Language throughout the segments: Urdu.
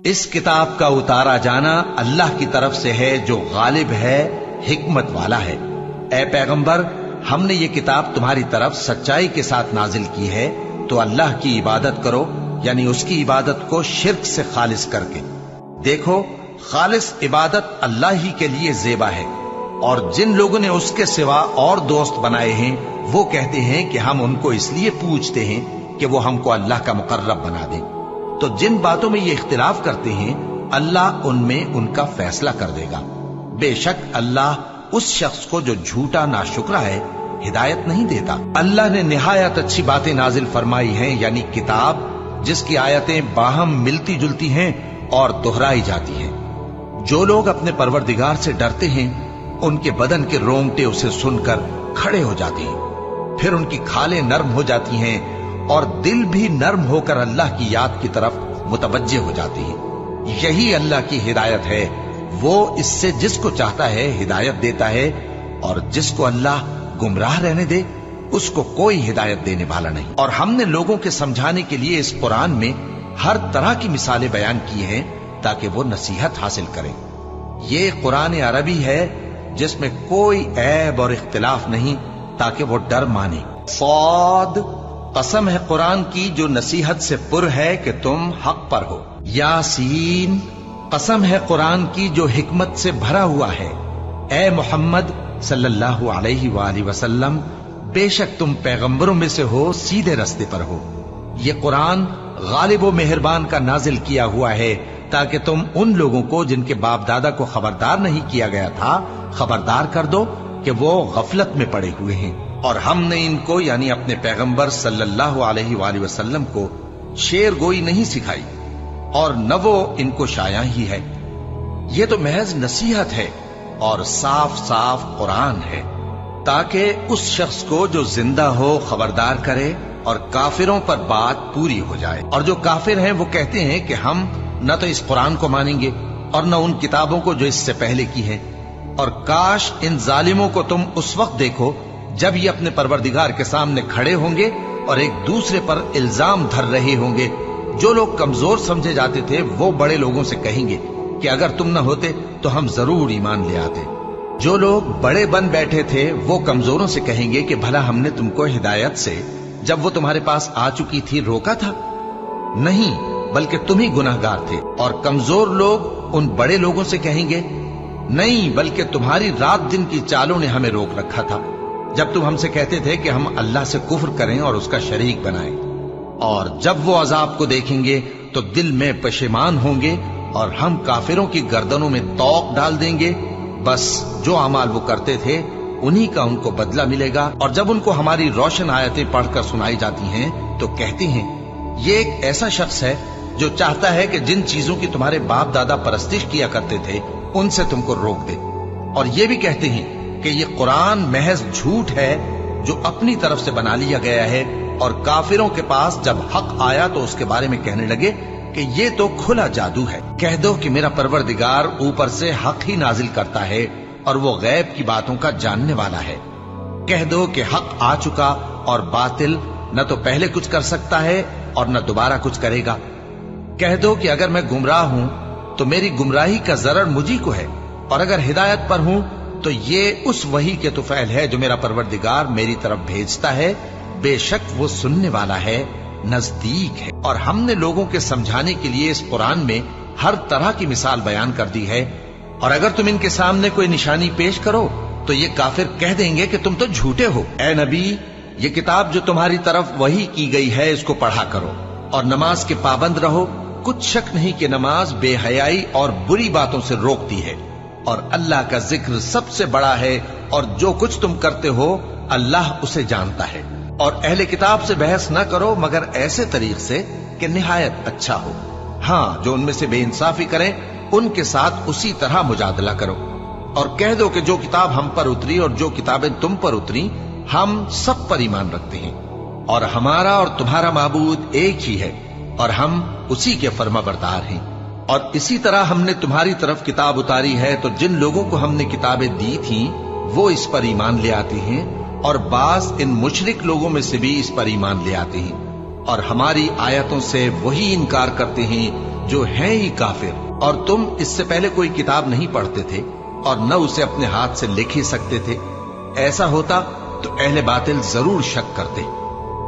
اس کتاب کا اتارا جانا اللہ کی طرف سے ہے جو غالب ہے، حکمت والا ہے۔ اے پیغمبر، ہم نے یہ کتاب تمہاری طرف سچائی کے ساتھ نازل کی ہے، تو اللہ کی عبادت کرو، یعنی اس کی عبادت کو شرک سے خالص کر کے۔ دیکھو، خالص عبادت اللہ ہی کے لیے زیبا ہے، اور جن لوگوں نے اس کے سوا اور دوست بنائے ہیں وہ کہتے ہیں کہ ہم ان کو اس لیے پوجتے ہیں کہ وہ ہم کو اللہ کا مقرب بنا دیں۔ تو جن باتوں میں یہ اختلاف کرتے ہیں اللہ ان میں ان کا فیصلہ کر دے گا۔ بے شک اللہ اس شخص کو جو جھوٹا ناشکرا ہے ہدایت نہیں دیتا۔ اللہ نے نہایت اچھی باتیں نازل فرمائی ہیں، یعنی کتاب جس کی آیتیں باہم ملتی جلتی ہیں اور دہرائی جاتی ہیں۔ جو لوگ اپنے پروردگار سے ڈرتے ہیں ان کے بدن کے رونگٹے اسے سن کر کھڑے ہو جاتے ہیں، پھر ان کی کھالیں نرم ہو جاتی ہیں اور دل بھی نرم ہو کر اللہ کی یاد کی طرف متوجہ ہو جاتی ہیں۔ یہی اللہ کی ہدایت ہے، وہ اس سے جس کو چاہتا ہے ہدایت دیتا ہے، اور جس کو اللہ گمراہ رہنے دے اس کو کوئی ہدایت دینے والا نہیں۔ اور ہم نے لوگوں کے سمجھانے کے لیے اس قرآن میں ہر طرح کی مثالیں بیان کی ہیں تاکہ وہ نصیحت حاصل کریں۔ یہ قرآن عربی ہے جس میں کوئی عیب اور اختلاف نہیں تاکہ وہ ڈر مانے۔ صاد، قسم ہے قرآن کی جو نصیحت سے پر ہے کہ تم حق پر ہو۔ یاسین، قسم ہے قرآن کی جو حکمت سے بھرا ہوا ہے۔ اے محمد صلی اللہ علیہ وآلہ وسلم، بے شک تم پیغمبروں میں سے ہو، سیدھے رستے پر ہو۔ یہ قرآن غالب و مہربان کا نازل کیا ہوا ہے تاکہ تم ان لوگوں کو جن کے باپ دادا کو خبردار نہیں کیا گیا تھا خبردار کر دو کہ وہ غفلت میں پڑے ہوئے ہیں۔ اور ہم نے ان کو یعنی اپنے پیغمبر صلی اللہ علیہ وآلہ وسلم کو شعر گوئی نہیں سکھائی، اور نہ وہ ان کو شایع ہی ہے۔ یہ تو محض نصیحت ہے اور صاف صاف قرآن ہے تاکہ اس شخص کو جو زندہ ہو خبردار کرے اور کافروں پر بات پوری ہو جائے۔ اور جو کافر ہیں وہ کہتے ہیں کہ ہم نہ تو اس قرآن کو مانیں گے اور نہ ان کتابوں کو جو اس سے پہلے کی ہیں، اور کاش ان ظالموں کو تم اس وقت دیکھو جب یہ اپنے پروردگار کے سامنے کھڑے ہوں گے اور ایک دوسرے پر الزام دھر رہے ہوں گے۔ جو لوگ کمزور سمجھے جاتے تھے وہ بڑے لوگوں سے کہیں گے کہ اگر تم نہ ہوتے تو ہم ضرور ایمان لے آتے۔ جو لوگ بڑے بن بیٹھے تھے وہ کمزوروں سے کہیں گے کہ بھلا ہم نے تم کو ہدایت سے جب وہ تمہارے پاس آ چکی تھی روکا تھا؟ نہیں، بلکہ تم ہی گناہگار تھے۔ اور کمزور لوگ ان بڑے لوگوں سے کہیں گے نہیں، بلکہ تمہاری رات دن کی چالوں نے ہمیں روک رکھا تھا جب تم ہم سے کہتے تھے کہ ہم اللہ سے کفر کریں اور اس کا شریک بنائیں۔ اور جب وہ عذاب کو دیکھیں گے تو دل میں پشیمان ہوں گے اور ہم کافروں کی گردنوں میں طوق ڈال دیں گے۔ بس جو اعمال وہ کرتے تھے انہی کا ان کو بدلہ ملے گا۔ اور جب ان کو ہماری روشن آیتیں پڑھ کر سنائی جاتی ہیں تو کہتے ہیں یہ ایک ایسا شخص ہے جو چاہتا ہے کہ جن چیزوں کی تمہارے باپ دادا پرستش کیا کرتے تھے ان سے تم کو روک دے۔ اور یہ بھی کہتے ہیں کہ یہ قرآن محض جھوٹ ہے جو اپنی طرف سے بنا لیا گیا ہے۔ اور کافروں کے پاس جب حق آیا تو اس کے بارے میں کہنے لگے کہ یہ تو کھلا جادو ہے۔ کہہ دو کہ میرا پروردگار اوپر سے حق ہی نازل کرتا ہے اور وہ غیب کی باتوں کا جاننے والا ہے۔ کہہ دو کہ حق آ چکا اور باطل نہ تو پہلے کچھ کر سکتا ہے اور نہ دوبارہ کچھ کرے گا۔ کہہ دو کہ اگر میں گمراہ ہوں تو میری گمراہی کا ضرر مجھی کو ہے، اور اگر ہدایت پر ہوں تو یہ اس وحی کے طفیل ہے جو میرا پروردگار میری طرف بھیجتا ہے۔ بے شک وہ سننے والا ہے، نزدیک ہے۔ اور ہم نے لوگوں کے سمجھانے کے لیے اس قرآن میں ہر طرح کی مثال بیان کر دی ہے، اور اگر تم ان کے سامنے کوئی نشانی پیش کرو تو یہ کافر کہہ دیں گے کہ تم تو جھوٹے ہو۔ اے نبی، یہ کتاب جو تمہاری طرف وحی کی گئی ہے اس کو پڑھا کرو اور نماز کے پابند رہو۔ کچھ شک نہیں کہ نماز بے حیائی اور بری باتوں سے روکتی ہے، اور اللہ کا ذکر سب سے بڑا ہے، اور جو کچھ تم کرتے ہو اللہ اسے جانتا ہے۔ اور اہل کتاب سے بحث نہ کرو مگر ایسے طریق سے کہ نہایت اچھا ہو۔ ہاں، جو ان میں سے بے انصافی کریں ان کے ساتھ اسی طرح مجادلہ کرو، اور کہہ دو کہ جو کتاب ہم پر اتری اور جو کتابیں تم پر اتری ہم سب پر ایمان رکھتے ہیں، اور ہمارا اور تمہارا معبود ایک ہی ہے، اور ہم اسی کے فرما بردار ہیں۔ اور اسی طرح ہم نے تمہاری طرف کتاب اتاری ہے تو جن لوگوں کو ہم نے کتابیں دی تھیں وہ اس پر ایمان لے آتے ہیں، اور بعض ان مشرک لوگوں میں سے بھی اس پر ایمان لے آتے ہیں۔ اور ہماری آیتوں سے وہی انکار کرتے ہیں جو ہیں ہی کافر، اور تم اس سے پہلے کوئی کتاب نہیں پڑھتے تھے اور نہ اسے اپنے ہاتھ سے لکھ ہی سکتے تھے۔ ایسا ہوتا تو اہل باطل ضرور شک کرتے،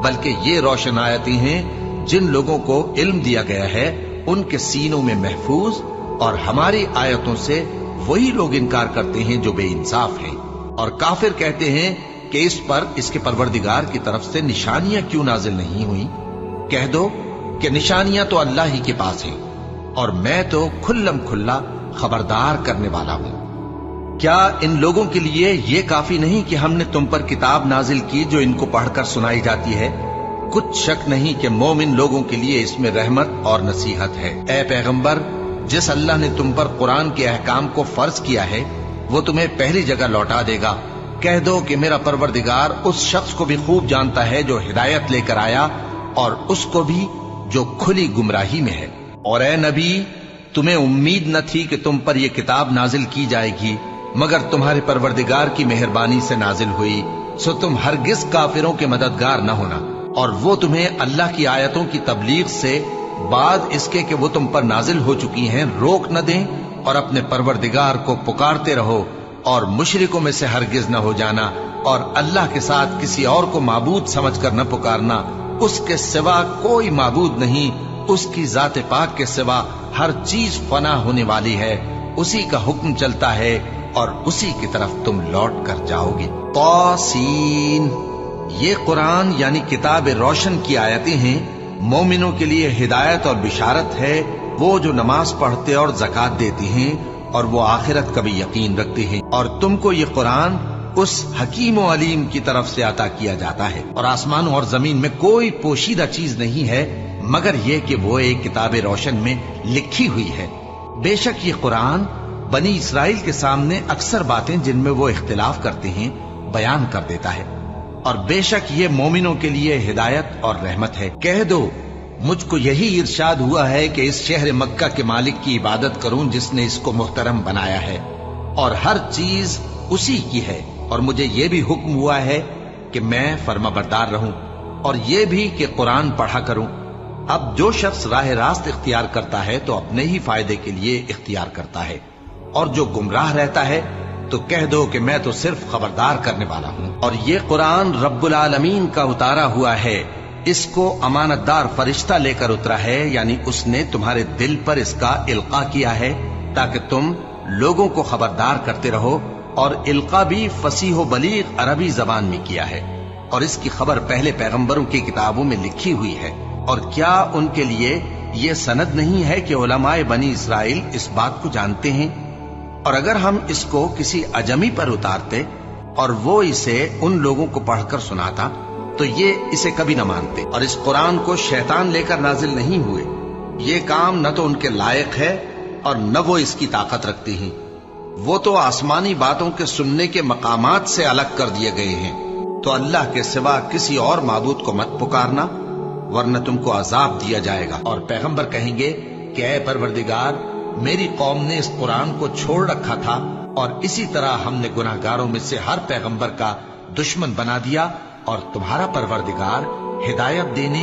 بلکہ یہ روشن آیتیں ہیں جن لوگوں کو علم دیا گیا ہے ان کے سینوں میں محفوظ، اور ہماری آیتوں سے وہی لوگ انکار کرتے ہیں جو بے انصاف ہیں۔ اور کافر کہتے ہیں کہ اس پر اس کے پروردگار کی طرف سے نشانیاں کیوں نازل نہیں ہوئی؟ کہہ دو کہ نشانیاں تو اللہ ہی کے پاس ہیں، اور میں تو کھلم کھلا خبردار کرنے والا ہوں۔ کیا ان لوگوں کے لیے یہ کافی نہیں کہ ہم نے تم پر کتاب نازل کی جو ان کو پڑھ کر سنائی جاتی ہے؟ کچھ شک نہیں کہ مومن لوگوں کے لیے اس میں رحمت اور نصیحت ہے۔ اے پیغمبر، جس اللہ نے تم پر قرآن کے احکام کو فرض کیا ہے وہ تمہیں پہلی جگہ لوٹا دے گا۔ کہہ دو کہ میرا پروردگار اس شخص کو بھی خوب جانتا ہے جو ہدایت لے کر آیا، اور اس کو بھی جو کھلی گمراہی میں ہے۔ اور اے نبی، تمہیں امید نہ تھی کہ تم پر یہ کتاب نازل کی جائے گی، مگر تمہارے پروردگار کی مہربانی سے نازل ہوئی، سو تم ہرگز کافروں کے مددگار نہ ہونا، اور وہ تمہیں اللہ کی آیتوں کی تبلیغ سے بعد اس کے کہ وہ تم پر نازل ہو چکی ہیں روک نہ دیں، اور اپنے پروردگار کو پکارتے رہو، اور مشرکوں میں سے ہرگز نہ ہو جانا، اور اللہ کے ساتھ کسی اور کو معبود سمجھ کر نہ پکارنا۔ اس کے سوا کوئی معبود نہیں، اس کی ذات پاک کے سوا ہر چیز فنا ہونے والی ہے، اسی کا حکم چلتا ہے اور اسی کی طرف تم لوٹ کر جاؤ گے۔ طاسین، یہ قرآن یعنی کتاب روشن کی آیتیں ہیں، مومنوں کے لیے ہدایت اور بشارت ہے، وہ جو نماز پڑھتے اور زکوٰۃ دیتے ہیں اور وہ آخرت کا بھی یقین رکھتے ہیں۔ اور تم کو یہ قرآن اس حکیم و علیم کی طرف سے عطا کیا جاتا ہے، اور آسمانوں اور زمین میں کوئی پوشیدہ چیز نہیں ہے مگر یہ کہ وہ ایک کتاب روشن میں لکھی ہوئی ہے۔ بے شک یہ قرآن بنی اسرائیل کے سامنے اکثر باتیں جن میں وہ اختلاف کرتے ہیں بیان کر دیتا ہے، اور بے شک یہ مومنوں کے لیے ہدایت اور رحمت ہے۔ کہہ دو مجھ کو یہی ارشاد ہوا ہے کہ اس شہر مکہ کے مالک کی عبادت کروں جس نے اس کو محترم بنایا ہے، اور ہر چیز اسی کی ہے، اور مجھے یہ بھی حکم ہوا ہے کہ میں فرما بردار رہوں، اور یہ بھی کہ قرآن پڑھا کروں۔ اب جو شخص راہ راست اختیار کرتا ہے تو اپنے ہی فائدے کے لیے اختیار کرتا ہے، اور جو گمراہ رہتا ہے تو کہہ دو کہ میں تو صرف خبردار کرنے والا ہوں۔ اور یہ قرآن رب العالمین کا اتارا ہوا ہے، اس کو امانت دار فرشتہ لے کر اترا ہے، یعنی اس نے تمہارے دل پر اس کا القاء کیا ہے تاکہ تم لوگوں کو خبردار کرتے رہو، اور القاء بھی فصیح و بلیغ عربی زبان میں کیا ہے، اور اس کی خبر پہلے پیغمبروں کی کتابوں میں لکھی ہوئی ہے۔ اور کیا ان کے لیے یہ سند نہیں ہے کہ علماء بنی اسرائیل اس بات کو جانتے ہیں؟ اور اگر ہم اس کو کسی اجمی پر اتارتے اور وہ اسے ان لوگوں کو پڑھ کر سناتا تو یہ اسے کبھی نہ مانتے۔ اور اس قرآن کو شیطان لے کر نازل نہیں ہوئے، یہ کام نہ تو ان کے لائق ہے اور نہ وہ اس کی طاقت رکھتے ہیں، وہ تو آسمانی باتوں کے سننے کے مقامات سے الگ کر دیے گئے ہیں۔ تو اللہ کے سوا کسی اور معبود کو مت پکارنا ورنہ تم کو عذاب دیا جائے گا۔ اور پیغمبر کہیں گے کہ اے پروردگار، میری قوم نے اس قرآن کو چھوڑ رکھا تھا، اور اسی طرح ہم نے گناہگاروں میں سے ہر پیغمبر کا دشمن بنا دیا، اور تمہارا پروردگار ہدایت دینے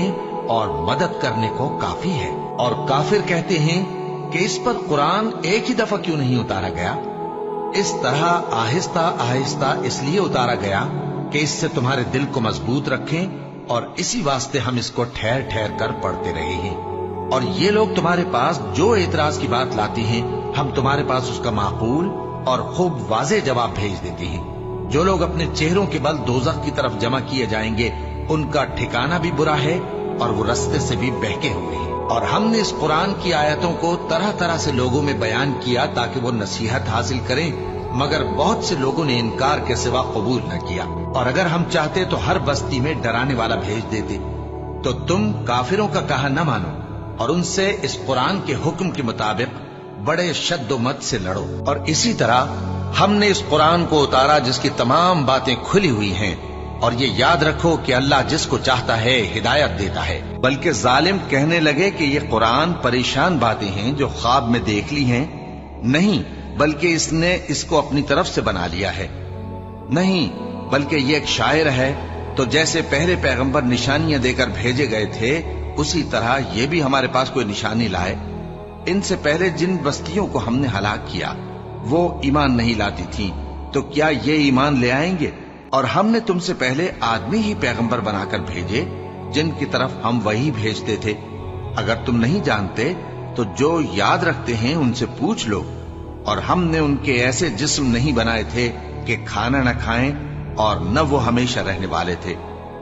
اور مدد کرنے کو کافی ہے۔ اور کافر کہتے ہیں کہ اس پر قرآن ایک ہی دفعہ کیوں نہیں اتارا گیا؟ اس طرح آہستہ آہستہ اس لیے اتارا گیا کہ اس سے تمہارے دل کو مضبوط رکھیں، اور اسی واسطے ہم اس کو ٹھہر ٹھہر کر پڑھتے رہے ہیں۔ اور یہ لوگ تمہارے پاس جو اعتراض کی بات لاتی ہیں ہم تمہارے پاس اس کا معقول اور خوب واضح جواب بھیج دیتے ہیں۔ جو لوگ اپنے چہروں کے بل دوزخ کی طرف جمع کیے جائیں گے ان کا ٹھکانہ بھی برا ہے، اور وہ رستے سے بھی بہکے ہوئے ہیں۔ اور ہم نے اس قرآن کی آیتوں کو طرح طرح سے لوگوں میں بیان کیا تاکہ وہ نصیحت حاصل کریں، مگر بہت سے لوگوں نے انکار کے سوا قبول نہ کیا۔ اور اگر ہم چاہتے تو ہر بستی میں ڈرانے والا بھیج دیتے، تو تم کافروں کا کہا نہ مانو اور ان سے اس قرآن کے حکم کے مطابق بڑے شد و مت سے لڑو۔ اور اسی طرح ہم نے اس قرآن کو اتارا جس کی تمام باتیں کھلی ہوئی ہیں، اور یہ یاد رکھو کہ اللہ جس کو چاہتا ہے ہدایت دیتا ہے۔ بلکہ ظالم کہنے لگے کہ یہ قرآن پریشان باتیں ہیں جو خواب میں دیکھ لی ہیں، نہیں بلکہ اس نے اس کو اپنی طرف سے بنا لیا ہے، نہیں بلکہ یہ ایک شاعر ہے تو جیسے پہلے پیغمبر نشانیاں دے کر بھیجے گئے تھے اسی طرح یہ بھی ہمارے پاس کوئی نشانی لائے۔ ان سے پہلے جن بستیوں کو ہم نے ہلاک کیا وہ ایمان نہیں لاتی تھیں، تو کیا یہ ایمان لے آئیں گے؟ اور ہم نے تم سے پہلے آدمی ہی پیغمبر بنا کر بھیجے جن کی طرف ہم وہی بھیجتے تھے۔ اگر تم نہیں جانتے تو جو یاد رکھتے ہیں ان سے پوچھ لو۔ اور ہم نے ان کے ایسے جسم نہیں بنائے تھے کہ کھانا نہ کھائیں اور نہ وہ ہمیشہ رہنے والے تھے۔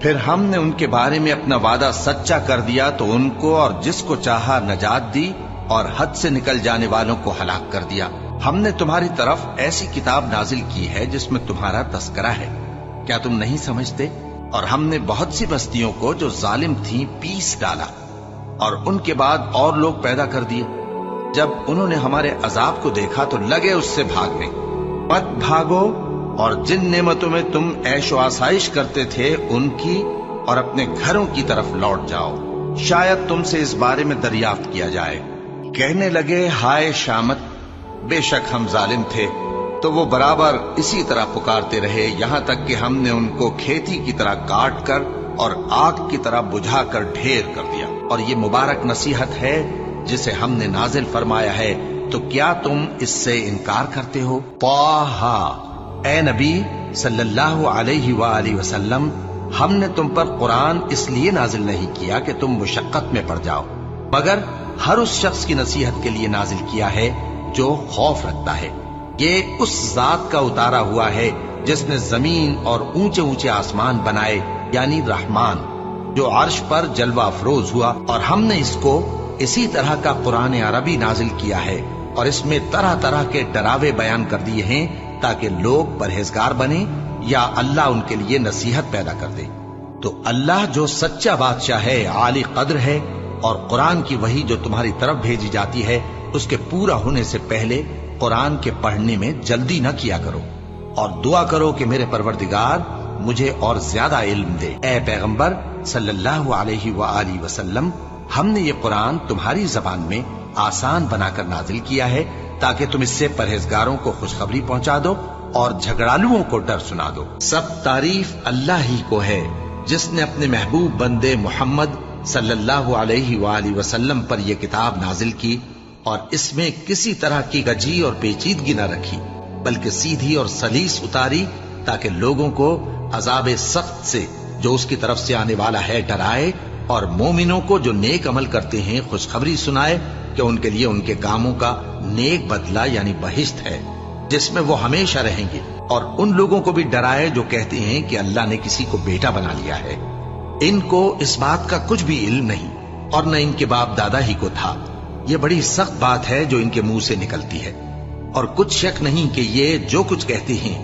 پھر ہم نے ان کے بارے میں اپنا وعدہ سچا کر دیا تو ان کو اور جس کو چاہا نجات دی اور حد سے نکل جانے والوں کو ہلاک کر دیا۔ ہم نے تمہاری طرف ایسی کتاب نازل کی ہے جس میں تمہارا تذکرہ ہے، کیا تم نہیں سمجھتے؟ اور ہم نے بہت سی بستیوں کو جو ظالم تھیں پیس ڈالا اور ان کے بعد اور لوگ پیدا کر دیے۔ جب انہوں نے ہمارے عذاب کو دیکھا تو لگے اس سے بھاگنے۔ مت بھاگو اور جن نعمتوں میں تم عیش و آسائش کرتے تھے ان کی اور اپنے گھروں کی طرف لوٹ جاؤ، شاید تم سے اس بارے میں دریافت کیا جائے۔ کہنے لگے ہائے شامت، بے شک ہم ظالم تھے۔ تو وہ برابر اسی طرح پکارتے رہے یہاں تک کہ ہم نے ان کو کھیتی کی طرح کاٹ کر اور آگ کی طرح بجھا کر ڈھیر کر دیا۔ اور یہ مبارک نصیحت ہے جسے ہم نے نازل فرمایا ہے، تو کیا تم اس سے انکار کرتے ہو؟ اے نبی صلی اللہ علیہ وآلہ وسلم، ہم نے تم پر قرآن اس لیے نازل نہیں کیا کہ تم مشقت میں پڑ جاؤ، مگر ہر اس شخص کی نصیحت کے لیے نازل کیا ہے جو خوف رکھتا ہے۔ یہ اس ذات کا اتارا ہوا ہے جس نے زمین اور اونچے اونچے آسمان بنائے، یعنی رحمان، جو عرش پر جلوہ افروز ہوا۔ اور ہم نے اس کو اسی طرح کا قرآن عربی نازل کیا ہے اور اس میں طرح طرح کے ڈراوے بیان کر دیے ہیں تاکہ لوگ پرہیزگار بنیں یا اللہ ان کے لیے نصیحت پیدا کر دے۔ تو اللہ جو سچا بادشاہ ہے، عالی قدر ہے، اور قرآن کی وحی جو تمہاری طرف بھیجی جاتی ہے اس کے پورا ہونے سے پہلے قرآن کے پڑھنے میں جلدی نہ کیا کرو، اور دعا کرو کہ میرے پروردگار مجھے اور زیادہ علم دے۔ اے پیغمبر صلی اللہ علیہ وآلہ وسلم، ہم نے یہ قرآن تمہاری زبان میں آسان بنا کر نازل کیا ہے تاکہ تم اس سے پرہیزگاروں کو خوشخبری پہنچا دو اور جھگڑالوؤں کو ڈر سنا دو۔ سب تعریف اللہ ہی کو ہے جس نے اپنے محبوب بندے محمد صلی اللہ علیہ وآلہ وسلم پر یہ کتاب نازل کی اور اس میں کسی طرح کی گجی اور پیچیدگی نہ رکھی، بلکہ سیدھی اور سلیس اتاری تاکہ لوگوں کو عذاب سخت سے جو اس کی طرف سے آنے والا ہے ڈرائے، اور مومنوں کو جو نیک عمل کرتے ہیں خوشخبری سنائے کہ ان کے لیے ان کے کاموں کا نیک بدلہ یعنی بہشت ہے جس میں وہ ہمیشہ رہیں گے، اور ان لوگوں کو بھی ڈرائے جو کہتے ہیں کہ اللہ نے کسی کو بیٹا بنا لیا ہے۔ ان کو اس بات کا کچھ بھی علم نہیں اور نہ ان کے باپ دادا ہی کو تھا۔ یہ بڑی سخت بات ہے جو ان کے منہ سے نکلتی ہے، اور کچھ شک نہیں کہ یہ جو کچھ کہتے ہیں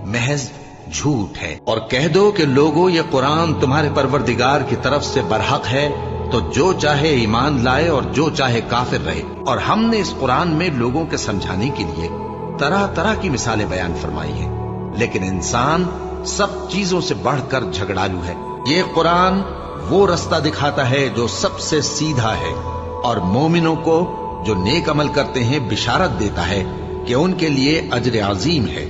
محض جھوٹ ہے۔ اور کہہ دو کہ لوگوں یہ قرآن تمہارے پروردگار کی طرف سے برحق ہے، تو جو چاہے ایمان لائے اور جو چاہے کافر رہے۔ اور ہم نے اس قرآن میں لوگوں کے سمجھانے کے لیے طرح طرح کی مثالیں بیان فرمائی ہیں، لیکن انسان سب چیزوں سے بڑھ کر جھگڑالو ہے۔ یہ قرآن وہ رستہ دکھاتا ہے جو سب سے سیدھا ہے، اور مومنوں کو جو نیک عمل کرتے ہیں بشارت دیتا ہے کہ ان کے لیے اجر عظیم ہے،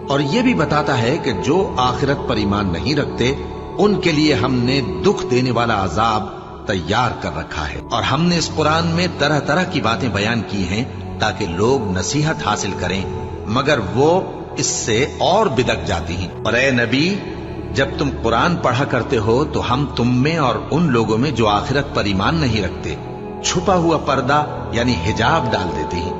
اور یہ بھی بتاتا ہے کہ جو آخرت پر ایمان نہیں رکھتے ان کے لیے ہم نے دکھ دینے والا عذاب تیار کر رکھا ہے۔ اور ہم نے اس قرآن میں طرح طرح کی باتیں بیان کی ہیں تاکہ لوگ نصیحت حاصل کریں، مگر وہ اس سے اور بدک جاتی ہیں۔ اور اے نبی، جب تم قرآن پڑھا کرتے ہو تو ہم تم میں اور ان لوگوں میں جو آخرت پر ایمان نہیں رکھتے چھپا ہوا پردہ یعنی حجاب ڈال دیتے ہیں،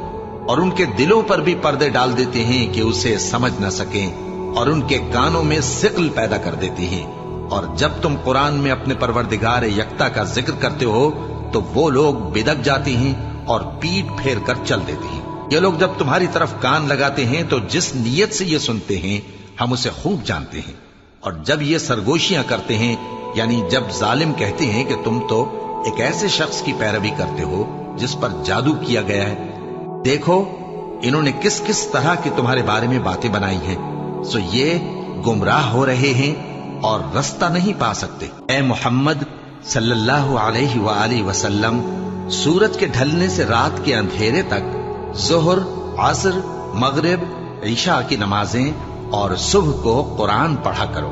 اور ان کے دلوں پر بھی پردے ڈال دیتے ہیں کہ اسے سمجھ نہ سکیں، اور ان کے کانوں میں ثقل پیدا کر دیتے ہیں۔ اور جب تم قرآن میں اپنے پروردگار یکتا کا ذکر کرتے ہو تو وہ لوگ بدک جاتے ہیں اور پیٹ پھیر کر چل دیتے ہیں۔ یہ لوگ جب تمہاری طرف کان لگاتے ہیں تو جس نیت سے یہ سنتے ہیں ہم اسے خوب جانتے ہیں، اور جب یہ سرگوشیاں کرتے ہیں یعنی جب ظالم کہتے ہیں کہ تم تو ایک ایسے شخص کی پیروی کرتے ہو جس پر جادو کیا گیا ہے، دیکھو انہوں نے کس کس طرح کی تمہارے بارے میں باتیں بنائی ہیں، سو یہ گمراہ ہو رہے ہیں اور رستہ نہیں پا سکتے۔ اے محمد صلی اللہ علیہ وآلہ وسلم، سورج کے ڈھلنے سے رات کے اندھیرے تک ظہر، عصر، مغرب، عشاء کی نمازیں اور صبح کو قرآن پڑھا کرو،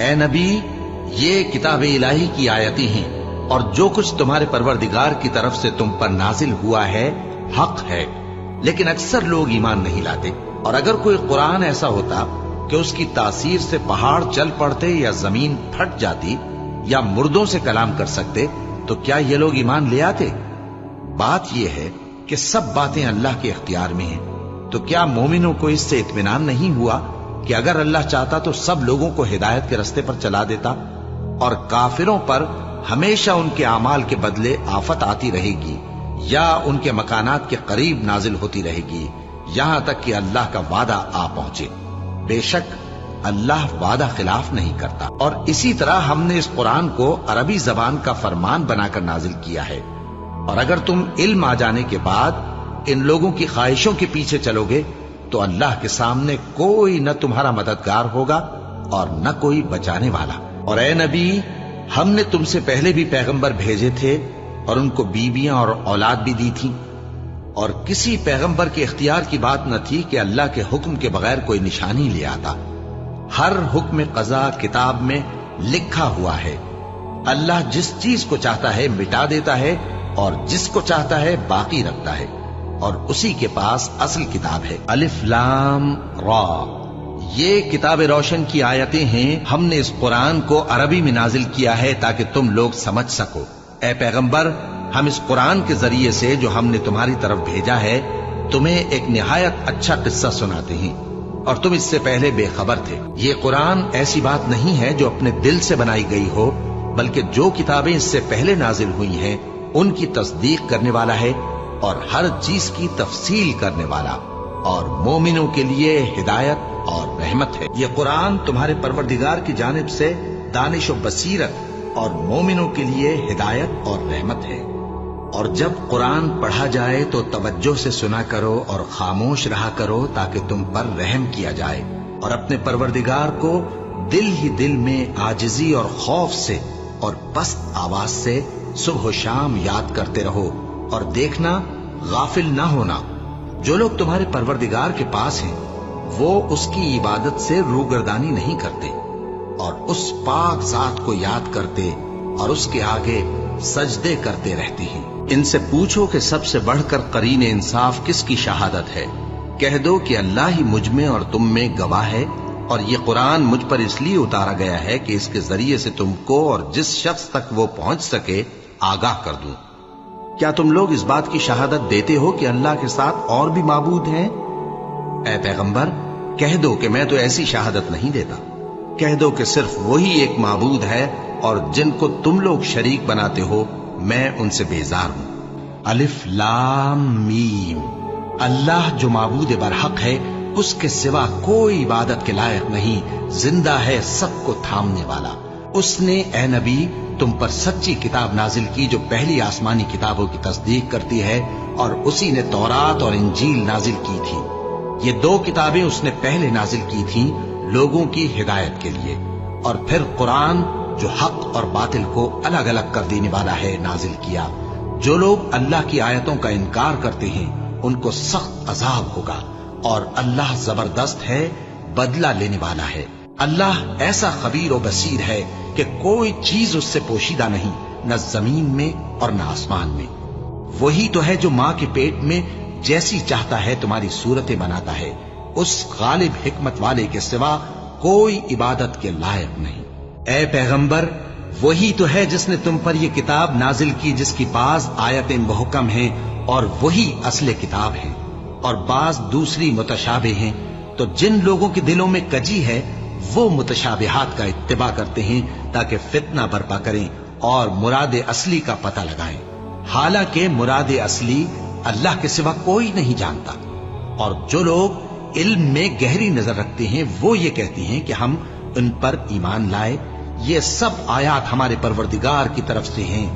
اے نبی، یہ کتاب الہی کی آیتیں ہیں اور جو کچھ تمہارے پروردگار کی طرف سے تم پر نازل ہوا ہے حق ہے، لیکن اکثر لوگ ایمان نہیں لاتے۔ اور اگر کوئی قرآن ایسا ہوتا کہ اس کی تاثیر سے پہاڑ چل پڑتے یا زمین پھٹ جاتی یا مردوں سے کلام کر سکتے تو کیا یہ لوگ ایمان لے آتے؟ بات یہ ہے کہ سب باتیں اللہ کے اختیار میں ہیں، تو کیا مومنوں کو اس سے اطمینان نہیں ہوا کہ اگر اللہ چاہتا تو سب لوگوں کو ہدایت کے رستے پر چلا دیتا، اور کافروں پر ہمیشہ ان کے اعمال کے بدلے آفت آتی رہے گی یا ان کے مکانات کے قریب نازل ہوتی رہے گی یہاں تک کہ اللہ کا وعدہ آ پہنچے۔ بے شک اللہ وعدہ خلاف نہیں کرتا۔ اور اسی طرح ہم نے اس قرآن کو عربی زبان کا فرمان بنا کر نازل کیا ہے، اور اگر تم علم آ جانے کے بعد ان لوگوں کی خواہشوں کے پیچھے چلو گے تو اللہ کے سامنے کوئی نہ تمہارا مددگار ہوگا اور نہ کوئی بچانے والا۔ اور اے نبی، ہم نے تم سے پہلے بھی پیغمبر بھیجے تھے اور ان کو بیویاں اور اولاد بھی دی تھی، اور کسی پیغمبر کے اختیار کی بات نہ تھی کہ اللہ کے حکم کے بغیر کوئی نشانی لے آتا۔ ہر حکم قضا کتاب میں لکھا ہوا ہے۔ اللہ جس چیز کو چاہتا ہے مٹا دیتا ہے اور جس کو چاہتا ہے باقی رکھتا ہے، اور اسی کے پاس اصل کتاب ہے۔ الف لام را، یہ کتاب روشن کی آیتیں ہیں۔ ہم نے اس قرآن کو عربی میں نازل کیا ہے تاکہ تم لوگ سمجھ سکو۔ اے پیغمبر، ہم اس قرآن کے ذریعے سے جو ہم نے تمہاری طرف بھیجا ہے تمہیں ایک نہایت اچھا قصہ سناتے ہیں، اور تم اس سے پہلے بے خبر تھے۔ یہ قرآن ایسی بات نہیں ہے جو اپنے دل سے بنائی گئی ہو، بلکہ جو کتابیں اس سے پہلے نازل ہوئی ہیں ان کی تصدیق کرنے والا ہے اور ہر چیز کی تفصیل کرنے والا، اور مومنوں کے لیے ہدایت اور رحمت ہے۔ یہ قرآن تمہارے پروردگار کی جانب سے دانش و بصیرت اور مومنوں کے لیے ہدایت اور رحمت ہے۔ اور جب قرآن پڑھا جائے تو توجہ سے سنا کرو اور خاموش رہا کرو تاکہ تم پر رحم کیا جائے، اور اپنے پروردگار کو دل ہی دل میں عاجزی اور خوف سے اور پست آواز سے صبح و شام یاد کرتے رہو، اور دیکھنا غافل نہ ہونا۔ جو لوگ تمہارے پروردگار کے پاس ہیں وہ اس کی عبادت سے روگردانی نہیں کرتے، اور اس پاک ذات کو یاد کرتے اور اس کے آگے سجدے کرتے رہتے ہیں۔ ان سے پوچھو کہ سب سے بڑھ کر قرین انصاف کس کی شہادت ہے؟ کہہ دو کہ اللہ ہی مجھ میں اور تم میں گواہ ہے، اور یہ قرآن مجھ پر اس لیے اتارا گیا ہے کہ اس کے ذریعے سے تم کو اور جس شخص تک وہ پہنچ سکے آگاہ کر دوں۔ کیا تم لوگ اس بات کی شہادت دیتے ہو کہ اللہ کے ساتھ اور بھی معبود ہیں؟ اے پیغمبر، کہہ دو کہ میں تو ایسی شہادت نہیں دیتا۔ کہہ دو کہ صرف وہی ایک معبود ہے، اور جن کو تم لوگ شریک بناتے ہو میں ان سے بیزار ہوں۔ الف لام میم، اللہ جو معبود برحق ہے اس کے سوا کوئی عبادت کے لائق نہیں، زندہ ہے سب کو تھامنے والا۔ اس نے اے نبی تم پر سچی کتاب نازل کی جو پہلی آسمانی کتابوں کی تصدیق کرتی ہے، اور اسی نے تورات اور انجیل نازل کی تھی۔ یہ دو کتابیں اس نے پہلے نازل کی تھیں لوگوں کی ہدایت کے لیے، اور پھر قرآن جو حق اور باطل کو الگ الگ کر دینے والا ہے نازل کیا۔ جو لوگ اللہ کی آیتوں کا انکار کرتے ہیں ان کو سخت عذاب ہوگا، اور اللہ زبردست ہے، بدلہ لینے والا ہے۔ اللہ ایسا خبیر و بصیر ہے کہ کوئی چیز اس سے پوشیدہ نہیں، نہ زمین میں اور نہ آسمان میں۔ وہی تو ہے جو ماں کے پیٹ میں جیسی چاہتا ہے تمہاری صورتیں بناتا ہے، اس غالب حکمت والے کے سوا کوئی عبادت کے لائق نہیں۔ اے پیغمبر، وہی تو ہے جس نے تم پر یہ کتاب نازل کی جس کی بعض آیتیں محکم ہیں اور وہی اصل کتاب ہیں، اور بعض دوسری متشابہ ہیں۔ تو جن لوگوں کے دلوں میں کجی ہے وہ متشابہات کا اتباع کرتے ہیں تاکہ فتنہ برپا کریں اور مراد اصلی کا پتہ لگائیں، حالانکہ مراد اصلی اللہ کے سوا کوئی نہیں جانتا۔ اور جو لوگ علم میں گہری نظر رکھتے ہیں وہ یہ کہتے ہیں کہ ہم ان پر ایمان لائے۔ یہ سب آیات ہمارے پروردگار کی طرف سے ہیں،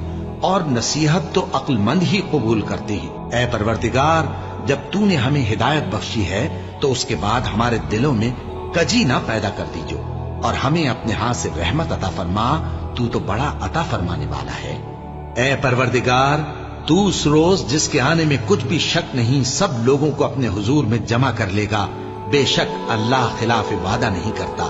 اور نصیحت تو عقل مند ہی قبول کرتے ہیں۔ اے پروردگار، جب تو نے ہمیں ہدایت بخشی ہے تو اس کے بعد ہمارے دلوں میں کجی نہ پیدا کر دیجو، اور ہمیں اپنے ہاتھ سے رحمت عطا فرما، تو بڑا عطا فرمانے والا ہے۔ اے پروردگار، تو اس روز جس کے آنے میں کچھ بھی شک نہیں سب لوگوں کو اپنے حضور میں جمع کر لے گا۔ بے شک اللہ خلاف وعدہ نہیں کرتا۔